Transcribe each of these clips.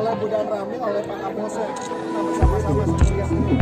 oleh Budan Ramil oleh Pak Kapolsek. Kita bersama-sama sebagai ini.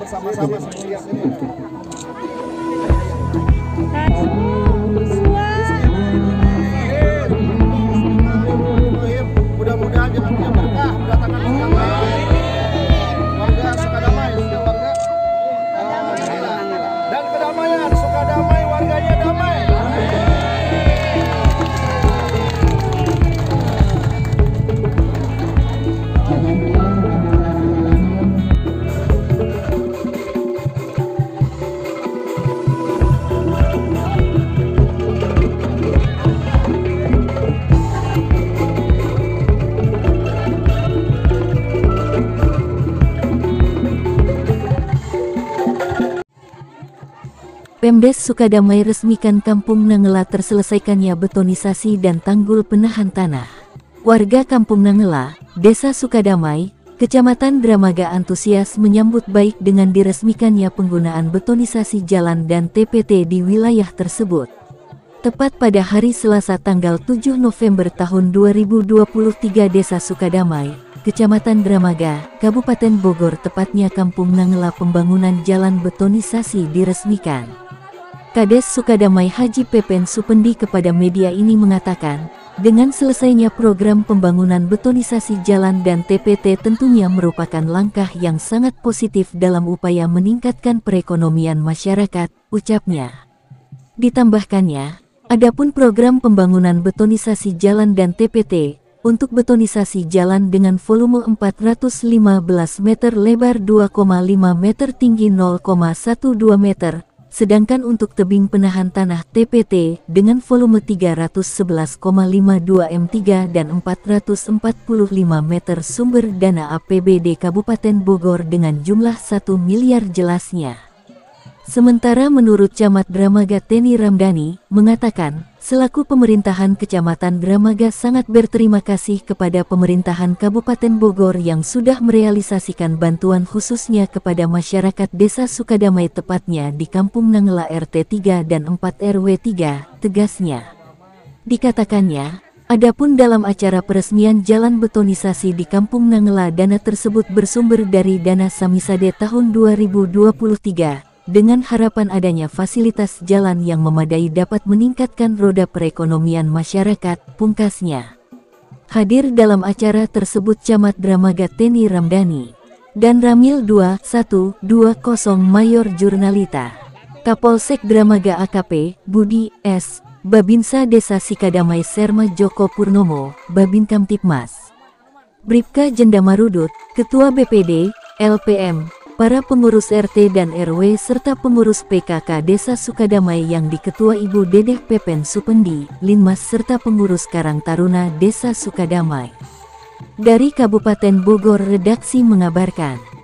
Bersama-sama semuanya sini. Mudah-mudahan jalannya berkah, berdatangan warga Sukadamai, warga dan kedamaian Sukadamai, warganya damai. Pemdes Sukadamai resmikan Kampung Nangela terselesaikannya betonisasi dan tanggul penahan tanah. Warga Kampung Nangela, Desa Sukadamai, Kecamatan Dramaga antusias menyambut baik dengan diresmikannya penggunaan betonisasi jalan dan TPT di wilayah tersebut. Tepat pada hari Selasa tanggal 7 November tahun 2023 Desa Sukadamai, Kecamatan Dramaga, Kabupaten Bogor tepatnya Kampung Nangela pembangunan jalan betonisasi diresmikan. Kades Sukadamai Haji Pepen Supendi kepada media ini mengatakan, dengan selesainya program pembangunan betonisasi jalan dan TPT tentunya merupakan langkah yang sangat positif dalam upaya meningkatkan perekonomian masyarakat, ucapnya. Ditambahkannya, adapun program pembangunan betonisasi jalan dan TPT, untuk betonisasi jalan dengan volume 415 meter lebar 2,5 meter tinggi 0,12 meter, sedangkan untuk tebing penahan tanah TPT dengan volume 311,52 m3 dan 445 meter sumber dana APBD Kabupaten Bogor dengan jumlah 1 miliar jelasnya. Sementara menurut Camat Dramaga Teni Ramdhani, mengatakan, selaku pemerintahan Kecamatan Dramaga sangat berterima kasih kepada pemerintahan Kabupaten Bogor yang sudah merealisasikan bantuan khususnya kepada masyarakat Desa Sukadamai tepatnya di Kampung Nangela RT 3 dan 4 RW 3, tegasnya. Dikatakannya, adapun dalam acara peresmian jalan betonisasi di Kampung Nangela dana tersebut bersumber dari dana Samisade tahun 2023. Dengan harapan adanya fasilitas jalan yang memadai dapat meningkatkan roda perekonomian masyarakat, pungkasnya. Hadir dalam acara tersebut Camat Dramaga Teni Ramdhani dan Ramil 2120 Mayor Jurnalita, Kapolsek Dramaga AKP Budi S. Babinsa Desa Sukadamai Serma Joko Purnomo, Babin Kamtipmas, Bribka Jendamarudut, Ketua BPD, LPM, para pengurus RT dan RW serta pengurus PKK Desa Sukadamai yang diketua Ibu Dedeh Pepen Supendi, Linmas serta pengurus Karang Taruna Desa Sukadamai. Dari Kabupaten Bogor redaksi mengabarkan.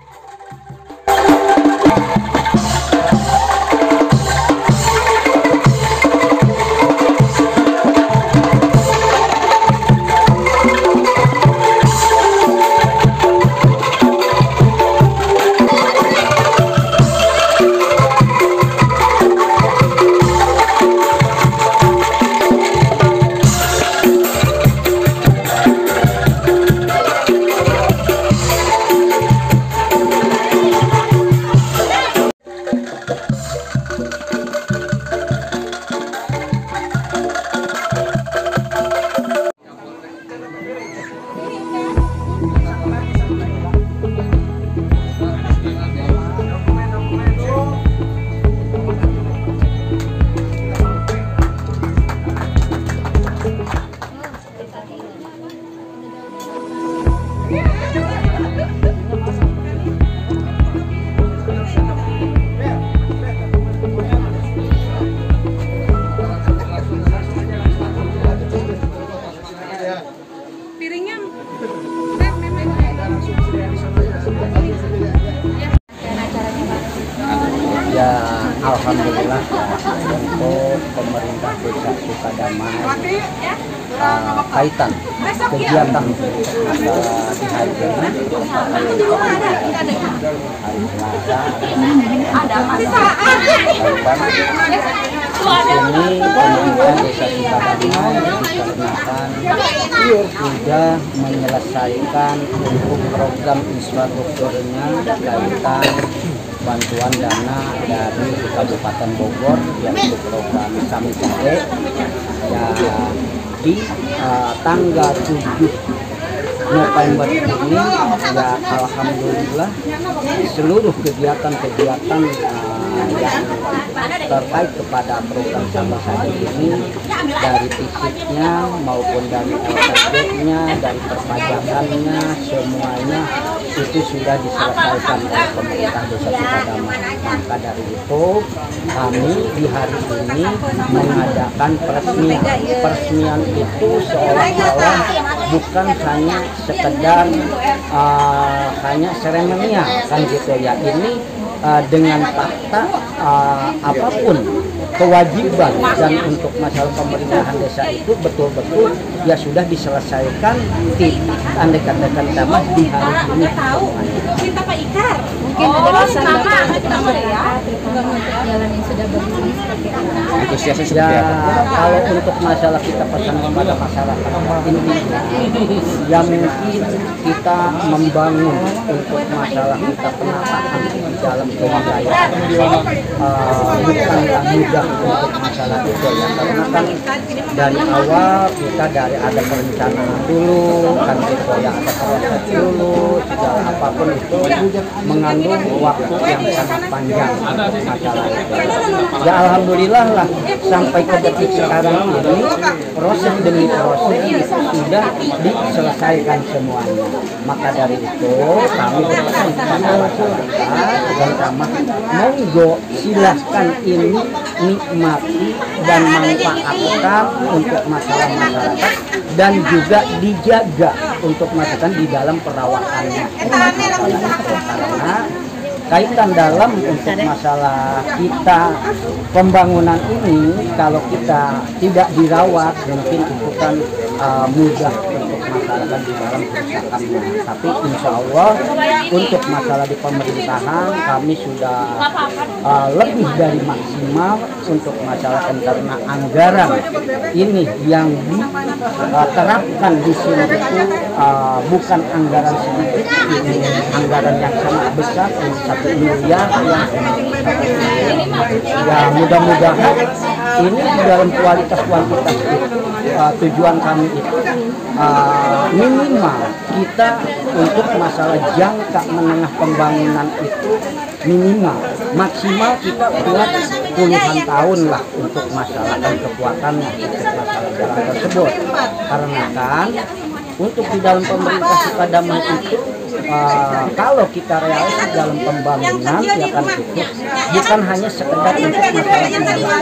Ya, alhamdulillah ya, untuk pemerintah Desa Sukadamai kaitan kegiatan di hari ini ini pemerintah Desa Sukadamai dikarenakan sudah menyelesaikan untuk program infrastrukturnya kaitan bantuan dana dari Kabupaten Bogor yaitu program Samisade ya di tanggal 7 November ini ya alhamdulillah seluruh kegiatan-kegiatan yang terkait kepada program Samisade ini dari fisiknya maupun dari LPG-nya, dari perpajakannya semuanya itu sudah diselesaikan oleh pemerintah Desa Sukadamai. Maka dari itu kami di hari ini mengadakan peresmian. Peresmian itu seolah-olah bukan hanya sekedar hanya seremonial kan gitu ya. Ini dengan fakta apapun kewajiban dan untuk masalah pemerintahan desa itu betul-betul ya sudah diselesaikan andai katakan tambah di hari ini. Kita Pak Ikar mungkin ada pesan Bapak untuk masyarakat terutama untuk jalan yang sudah bagus ini seperti apa? Antusiasnya seperti apa? Kalau untuk masalah kita pesan kepada masyarakat intinya ya mungkin kita membangun untuk masalah kita penataan di dalam kewibawaan bukanlah mudah untuk masalah itu ya, karena kan dari awal kita dari ada perencanaan dulu kan gitu ya, ada proses dulu segala apapun itu mengandung waktu yang sangat panjang untuk masalah itu. Ya alhamdulillah lah sampai ke detik sekarang ini proses demi proses itu sudah diselesaikan semuanya. Maka dari itu kami berpesan kepada masyarakat terutama monggo silahkan ini nikmati dan manfaatkan untuk masalah masyarakat dan juga dijaga untuk masyarakat di dalam perawatannya. Karena kaitan dalam untuk masalah kita pembangunan ini kalau kita tidak dirawat mungkin itu kan mudah untuk masyarakat di dalam kerusakannya. Tapi insya Allah untuk masalah di pemerintahan kami sudah lebih dari maksimal untuk masalah karena anggaran ini yang diterapkan di sini itu bukan anggaran sedikit, ini anggaran yang sangat besar 1 miliar ya mudah-mudahan ini dalam kualitas kuantitas tujuan kami itu minimal kita untuk masalah jangka menengah pembangunan itu minimal maksimal kita buat puluhan tahun lah untuk masalah dan kekuatannya untuk masalah jalan tersebut. Karena kan untuk di dalam pemerintah Sukadamai itu kalau kita realisasi dalam pembangunan ya kan gitu bukan hanya sekedar untuk masalah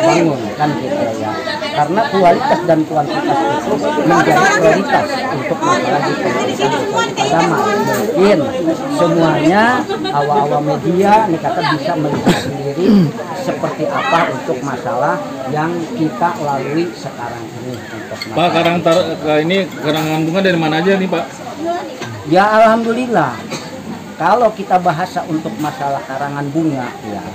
bangun kan gitu ya, karena kualitas dan kuantitas itu menjadi prioritas untuk masalah di pemerintah Sukadamai. Mungkin semuanya awal-awal media nih kata bisa melihat sendiri seperti apa untuk masalah yang kita lalui sekarang ini. Pak, ini karangan bunga dari mana aja nih Pak? Ya alhamdulillah. Kalau kita bahasa untuk masalah karangan bunga ya,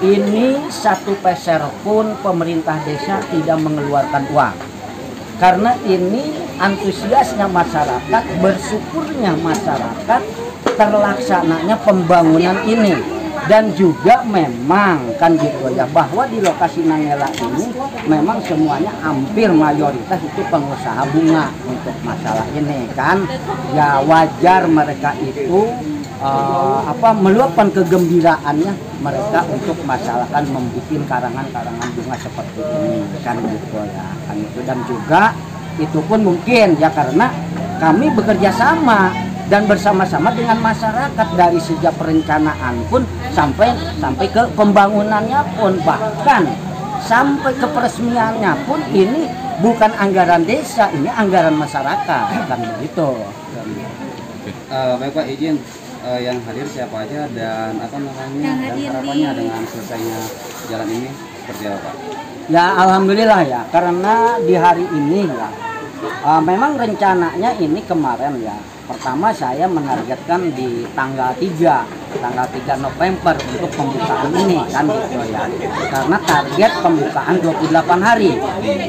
ini 1 peser pun pemerintah desa tidak mengeluarkan uang. Karena ini antusiasnya masyarakat, bersyukurnya masyarakat terlaksananya pembangunan ini. Dan juga memang kan gitu ya bahwa di lokasi Nangela ini memang semuanya hampir mayoritas itu pengusaha bunga untuk masalah ini kan ya wajar mereka itu meluapkan kegembiraannya mereka untuk masalah kan membuat karangan-karangan bunga seperti ini kan gitu ya kan itu. Dan juga itu pun mungkin ya karena kami bekerja sama dan bersama-sama dengan masyarakat dari sejak perencanaan pun sampai ke pembangunannya pun bahkan sampai ke peresmiannya pun ini bukan anggaran desa, ini anggaran masyarakat kan begitu. Baik Pak, izin yang hadir siapa aja dan apa namanya Yang dan hadir harapannya di- dengan selesainya jalan ini seperti apa Pak? Ya alhamdulillah ya, karena di hari ini ya memang rencananya ini kemarin ya. Pertama saya menargetkan di tanggal 3 November untuk pembukaan ini kan gitu ya. Karena target pembukaan 28 hari.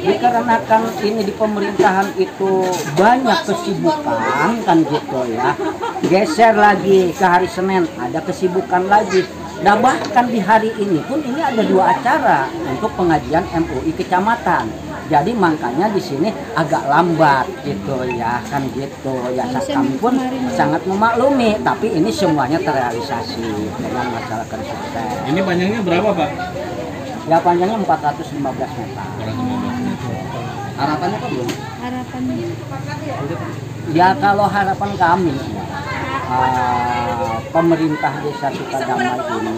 Dikarenakan ini di pemerintahan itu banyak kesibukan kan gitu ya. Geser lagi ke hari Senin, ada kesibukan lagi. Nah bahkan di hari ini pun ini ada 2 acara untuk pengajian MUI kecamatan. Jadi makanya di sini agak lambat gitu ya kan gitu ya. Kami pun sangat memaklumi, tapi ini semuanya terrealisasi dengan masyarakat sukses. Ini panjangnya berapa Pak? Ya panjangnya 415 meter. Harapannya Pak belum? Harapannya Ya kalau harapan kami pemerintah Desa Sukadamai ini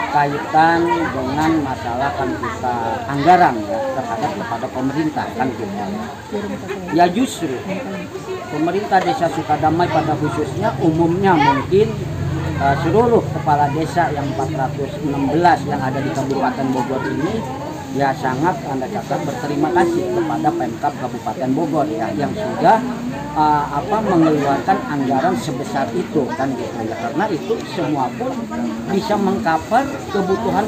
kaitan dengan masalah kan kita anggaran ya terhadap kepada pemerintah kan gitu. Ya justru pemerintah Desa Sukadamai pada khususnya umumnya mungkin seluruh kepala desa yang 416 yang ada di Kabupaten Bogor ini ya sangat Anda catat berterima kasih kepada Pemkab Kabupaten Bogor ya yang sudah mengeluarkan anggaran sebesar itu kan gitu ya, karena itu semua pun bisa mengcover kebutuhan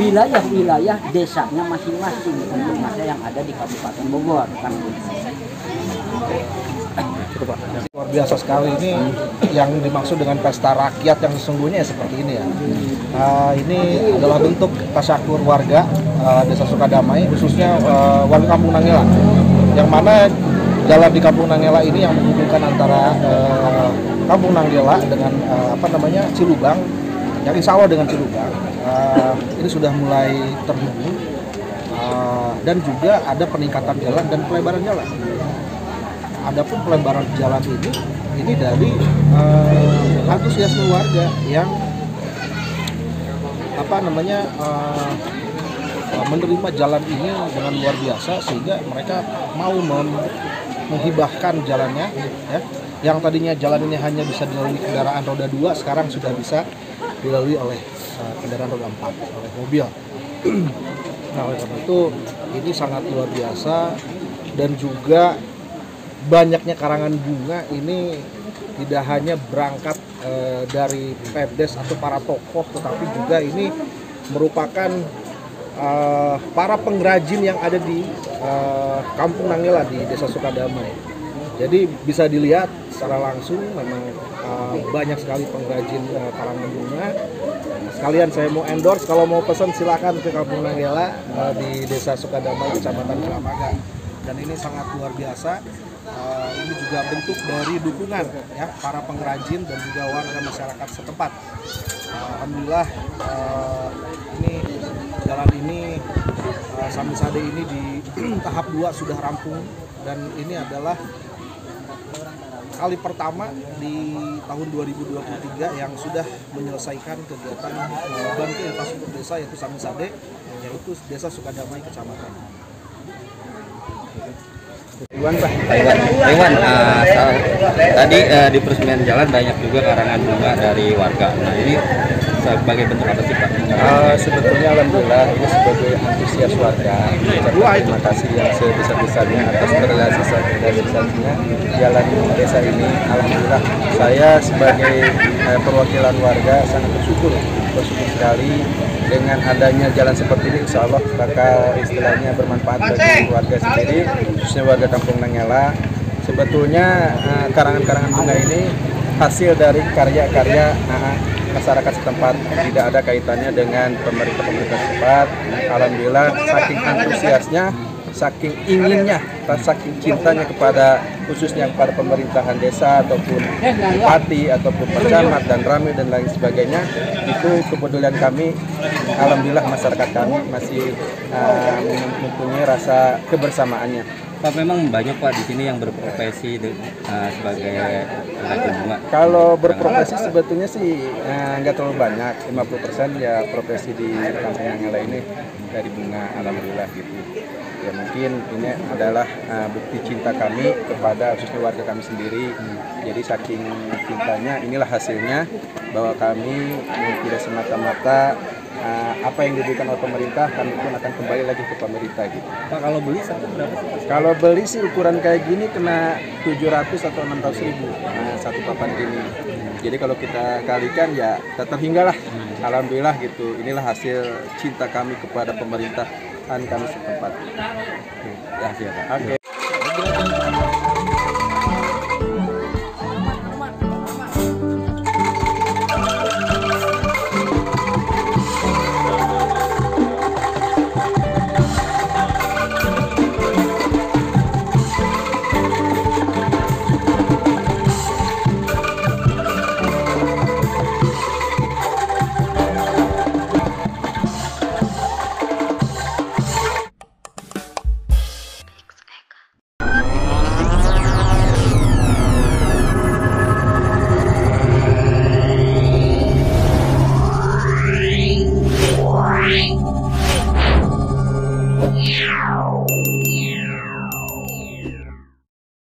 wilayah-wilayah desanya masing-masing untuk masa yang ada di Kabupaten Bogor kan gitu. Luar biasa sekali ini yang dimaksud dengan pesta rakyat yang sesungguhnya ya seperti ini ya. Ini adalah bentuk tasyakur warga Desa Sukadamai, khususnya warga Kampung Nangela, yang mana jalan di Kampung Nangela ini yang menghubungkan antara Kampung Nangela dengan Cilubang, yang insya Allah dengan Cilubang ini sudah mulai terhubung dan juga ada peningkatan jalan dan pelebaran jalan. Adapun pelebaran jalan ini dari antusiasme warga yang menerima jalan ini dengan luar biasa, sehingga mereka mau menghibahkan jalannya ya. Yang tadinya jalan ini hanya bisa dilalui kendaraan roda 2 sekarang sudah bisa dilalui oleh kendaraan roda 4 oleh mobil. Nah, oleh karena itu ini sangat luar biasa, dan juga banyaknya karangan bunga ini tidak hanya berangkat dari Pemdes atau para tokoh, tetapi juga ini merupakan para pengrajin yang ada di Kampung Nangela di Desa Sukadamai. Jadi bisa dilihat secara langsung memang banyak sekali pengrajin karangan bunga. Sekalian saya mau endorse, kalau mau pesan silakan ke Kampung Nangela di Desa Sukadamai, Kecamatan Dramaga. Dan ini sangat luar biasa. Ini juga bentuk dari dukungan ya para pengrajin dan juga warga masyarakat setempat. Alhamdulillah ini jalan ini Samisade ini di tahap 2 sudah rampung, dan ini adalah kali pertama di tahun 2023 yang sudah menyelesaikan kegiatan bantu infrastruktur desa, yaitu Samisade, yaitu Desa Sukadamai Kecamatan. Iwan, tadi di peresmian jalan banyak juga karangan bunga dari warga. Nah ini sebagai bentuk apa sih Pak? Sebetulnya alhamdulillah ini sebagai antusias warga, terima kasih yang sebesar-besarnya atas realisasinya jalan desa ini. Alhamdulillah saya sebagai perwakilan warga sangat bersyukur sekali dengan adanya jalan seperti ini. Insya Allah bakal istilahnya bermanfaat bagi warga sendiri, khususnya warga Kampung Nangela. Sebetulnya karangan-karangan bunga ini hasil dari karya-karya masyarakat setempat, tidak ada kaitannya dengan pemerintah setempat. Alhamdulillah saking antusiasnya, saking inginnya, saking cintanya kepada khususnya kepada pemerintahan desa ataupun bupati ataupun pencamat dan ramil dan lain sebagainya, itu kepedulian kami. Alhamdulillah masyarakat kami masih mempunyai rasa kebersamaannya. Pak, memang banyak Pak di sini yang berprofesi sebagai pengrajin bunga. Kalau berprofesi sebetulnya sih nggak terlalu banyak, 50% ya profesi di Kampung Nangela ini dari bunga, alhamdulillah gitu. Ya mungkin ini adalah bukti cinta kami kepada khususnya warga kami sendiri. Jadi saking cintanya inilah hasilnya bahwa kami tidak semata-mata apa yang diberikan oleh pemerintah, kami pun akan kembali lagi ke pemerintah gitu. Pak, kalau beli satu berapa sih? Kalau beli sih ukuran kayak gini kena 700 atau 600 ribu satu papan gini. Jadi kalau kita kalikan ya tak terhingga lah. Alhamdulillah gitu. Inilah hasil cinta kami kepada pemerintahan kami setempat. Ya, siapa? Oke. Yeah.